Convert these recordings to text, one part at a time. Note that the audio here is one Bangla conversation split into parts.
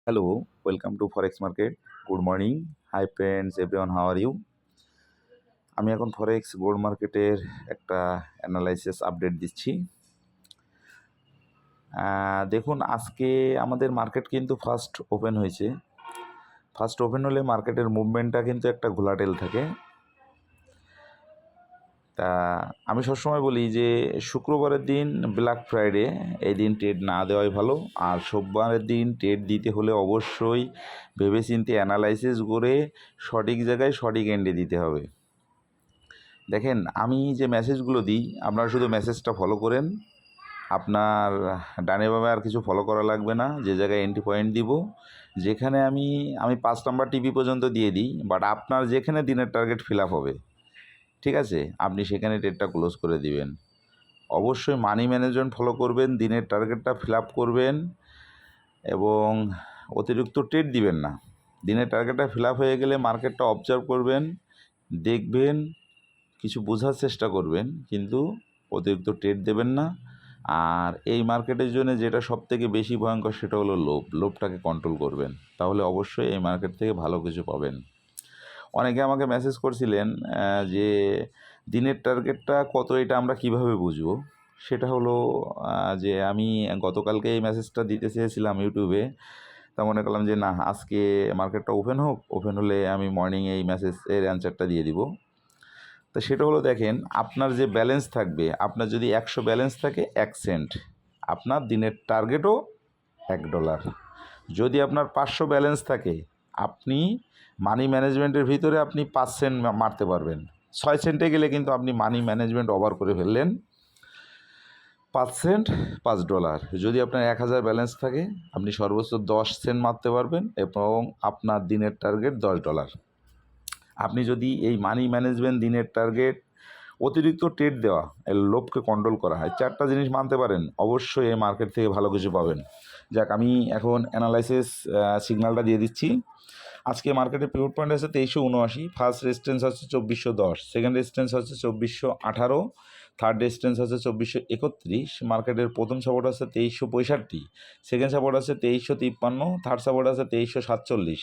Hello, welcome to Forex Market. Good morning. Hi friends, everyone, how are you? আমি এখন ফরেক্স গোল্ড মার্কেটের একটা অ্যানালাইসিস আপডেট দিচ্ছি। দেখুন, আজকে আমাদের মার্কেট কিন্তু ফার্স্ট ওপেন হয়েছে। ফার্স্ট ওপেন হলে মার্কেটের মুভমেন্টটা কিন্তু একটা ঘোলাটেল থাকে। তা আমি সবসময় বলি যে শুক্রবারের দিন ব্ল্যাক ফ্রাইডে, এই দিন ট্রেড না দেওয়াই ভালো। আর সোমবারের দিন ট্রেড দিতে হলে অবশ্যই ভেবেচিন্তে অ্যানালাইসিস করে সঠিক জায়গায় সঠিক এন্ডে দিতে হবে। দেখেন, আমি যে মেসেজগুলো দিই আপনারা শুধু মেসেজটা ফলো করেন। আপনার ডানে বামে আর কিছু ফলো করা লাগবে না। যে জায়গায় এন্ট্রি পয়েন্ট দিব, যেখানে আমি 5 নাম্বার টিপি পর্যন্ত দিয়ে দিই, বাট আপনার যেখানে দিনের টার্গেট ফিল আপ হবে, ঠিক আছে, আপনি সেখানে ট্রেডটা ক্লোজ করে দিবেন। অবশ্যই মানি ম্যানেজমেন্ট ফলো করবেন, দিনের টার্গেটটা ফিল আপ করবেন এবং অতিরিক্ত ট্রেড দিবেন না। দিনের টার্গেটটা ফিল আপ হয়ে গেলে মার্কেটটা অবজার্ভ করবেন, দেখবেন, কিছু বোঝার চেষ্টা করবেন, কিন্তু অতিরিক্ত ট্রেড দেবেন না। আর এই মার্কেটের জন্য যেটা সবথেকে বেশি ভয়ঙ্কর সেটা হলো লোভটাকে কন্ট্রোল করবেন, তাহলে অবশ্যই এই মার্কেট থেকে ভালো কিছু পাবেন। অনেকে আমাকে মেসেজ করছিলেন যে দিনের টার্গেটটা কত, এটা আমরা কিভাবে বুঝবো। সেটা হলো যে আমি গতকালকে এই মেসেজটা দিতে চেয়েছিলাম ইউটিউবে। তা মনে করলাম যে না, আজকে মার্কেটটা ওপেন হোক, ওপেন হলে আমি মর্নিং এই মেসেজের অ্যান্সারটা দিয়ে দিব। তো সেটা হলো, দেখেন, আপনার যে ব্যালেন্স থাকবে, আপনার যদি 100 ব্যালেন্স থাকে 1 সেন্ট, আপনার দিনের টার্গেটও $1। যদি আপনার 500 ব্যালেন্স থাকে, আপনি মানি ম্যানেজমেন্টের ভিতরে আপনি 5 সেন্ট মারতে পারবেন। 6 সেন্টে গেলে কিন্তু আপনি মানি ম্যানেজমেন্ট ওভার করে ফেললেন। 5 সেন্ট $5। যদি আপনার 1000 ব্যালেন্স থাকে, আপনি সর্বোচ্চ 10 সেন্ট মারতে পারবেন এবং আপনার দিনের টার্গেট $10। আপনি যদি এই মানি ম্যানেজমেন্ট, দিনের টার্গেট, অতিরিক্ত ট্রেড দেওয়া, এর লোভকে কন্ট্রোল করা হয়, 4টা জিনিস মানতে পারেন, অবশ্যই এই মার্কেট থেকে ভালো কিছু পাবেন। যাক, আমি এখন অ্যানালাইসিস সিগন্যালটা দিয়ে দিচ্ছি। আজকে মার্কেটের পিভট পয়েন্ট আছে 2379, ফার্স্ট রেজিস্ট্যান্স হচ্ছে 2410, সেকেন্ড রেজিস্ট্যান্স হচ্ছে 2418, থার্ড রেজিস্ট্যান্স হচ্ছে 2431, মার্কেটের প্রথম সাপোর্ট আছে 2365, সেকেন্ড সাপোর্ট আছে 2353, থার্ড সাপোর্ট আছে 2347।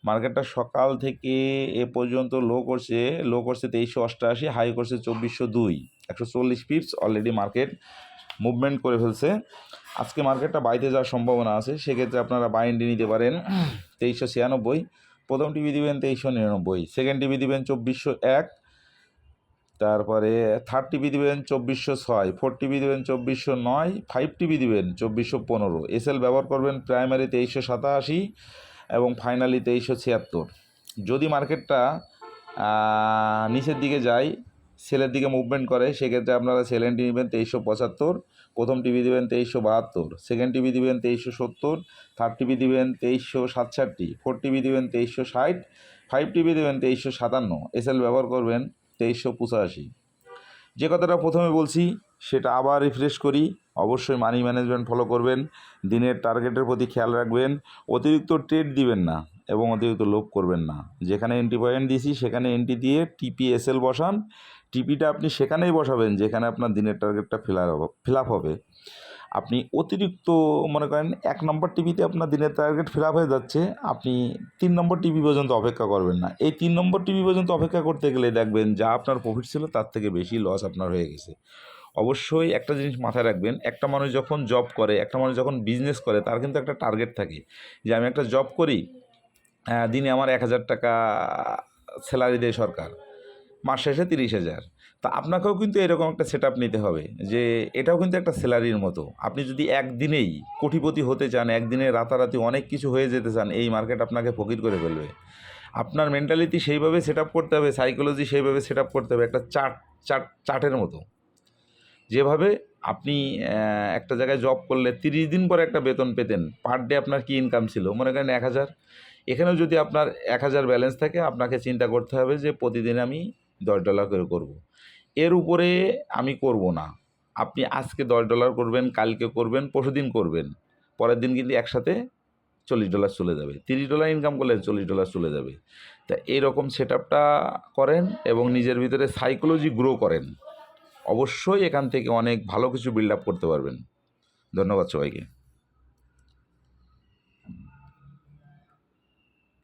মার্কেটটা সকাল থেকে এ পর্যন্ত লো করছে 2388, হাই করছে 2402, 140 পিপস অলরেডি মার্কেট মুভমেন্ট করে ফেলছে। আজকে মার্কেটটা বাইতে যাওয়ার সম্ভাবনা আছে, সেক্ষেত্রে আপনারা বাই এন্ট্রি নিতে পারেন 2396, প্রথম টিভি দিবেন 2399, সেকেন্ড টিভি দিবেন 2401, তারপরে থার্ড টিভি দিবেন 2406, ফোর্থ টিভি দিবেন 2409, ফাইভ টিভি দিবেন 2415, এসএল ব্যবহার করবেন প্রাইমারি 2387 এবং ফাইনালি 2376। যদি মার্কেটটা নিচের দিকে যায়, সেলের দিকে মুভমেন্ট করে, সেক্ষেত্রে আপনারা সেল এন্ট্রি নেবেন 2375, প্রথম টিভি দেবেন 2372, সেকেন্ড টিভি দিবেন 2370, থার্ড টিভি দিবেন 2367, ফোর্থ টিভি দিবেন 2360, ফাইভ টিভি দেবেন 2357, এসএল ব্যবহার করবেন 2385। যে কথাটা প্রথমে বলছি সেটা আবার রিফ্রেশ করি, অবশ্যই মানি ম্যানেজমেন্ট ফলো করবেন, দিনের টার্গেটের প্রতি খেয়াল রাখবেন, অতিরিক্ত ট্রেড দিবেন না এবং অতিরিক্ত লোভ করবেন না। যেখানে এন্ট্রি পয়েন্ট দিয়েছি সেখানে এন্ট্রি দিয়ে টিপি এসএল বসান। টিপিটা আপনি সেখানেই বসাবেন যেখানে আপনার দিনের টার্গেটটা ফিল আপ হবে। আপনি অতিরিক্ত মনে করেন 1 নম্বর টিভিতে আপনার দিনের টার্গেট ফিল আপ হয়ে যাচ্ছে, আপনি 3 নম্বর টিভি পর্যন্ত অপেক্ষা করবেন না। এই 3 নম্বর টিভি পর্যন্ত অপেক্ষা করতে গেলে দেখবেন যা আপনার প্রফিট ছিল তার থেকে বেশি লস আপনার হয়ে গেছে। অবশ্যই একটা জিনিস মাথায় রাখবেন, একটা মানুষ যখন জব করে, একটা মানুষ যখন বিজনেস করে, তার কিন্তু একটা টার্গেট থাকে যে আমি একটা জব করি, দিনে আমার 1000 টাকা স্যালারি দেয় সরকার, মাস শেষে 30,000। তা আপনাকেও কিন্তু এরকম একটা সেট আপ নিতে হবে যে এটাও কিন্তু একটা স্যালারির মতো। আপনি যদি একদিনেই কোটিপতি হতে চান, একদিনে রাতারাতি অনেক কিছু হয়ে যেতে চান, এই মার্কেট আপনাকে ফকির করে ফেলবে। আপনার মেন্টালিটি সেইভাবে সেট আপ করতে হবে, সাইকোলজি সেইভাবে সেট আপ করতে হবে, একটা চার্টের মতো। যেভাবে আপনি একটা জায়গায় জব করলে 30 দিন পরে একটা বেতন পেতেন, পার ডে আপনার কী ইনকাম ছিল, মনে করেন 1000। এখানেও যদি আপনার 1000 ব্যালেন্স থাকে, আপনাকে চিন্তা করতে হবে যে প্রতিদিন আমি $10 করে করব, এর উপরে আমি করব না। আপনি আজকে $10 করবেন, কালকে করবেন, পরশুদিন করবেন, পরের দিন কিন্তু একসাথে $40 চলে যাবে। $30 ইনকাম করলে $40 চলে যাবে। তা এইরকম সেট আপটা করেন এবং নিজের ভিতরে সাইকোলজি গ্রো করেন, অবশ্যই এখান থেকে অনেক ভালো কিছু বিল্ড আপ করতে পারবেন। ধন্যবাদ সবাইকে।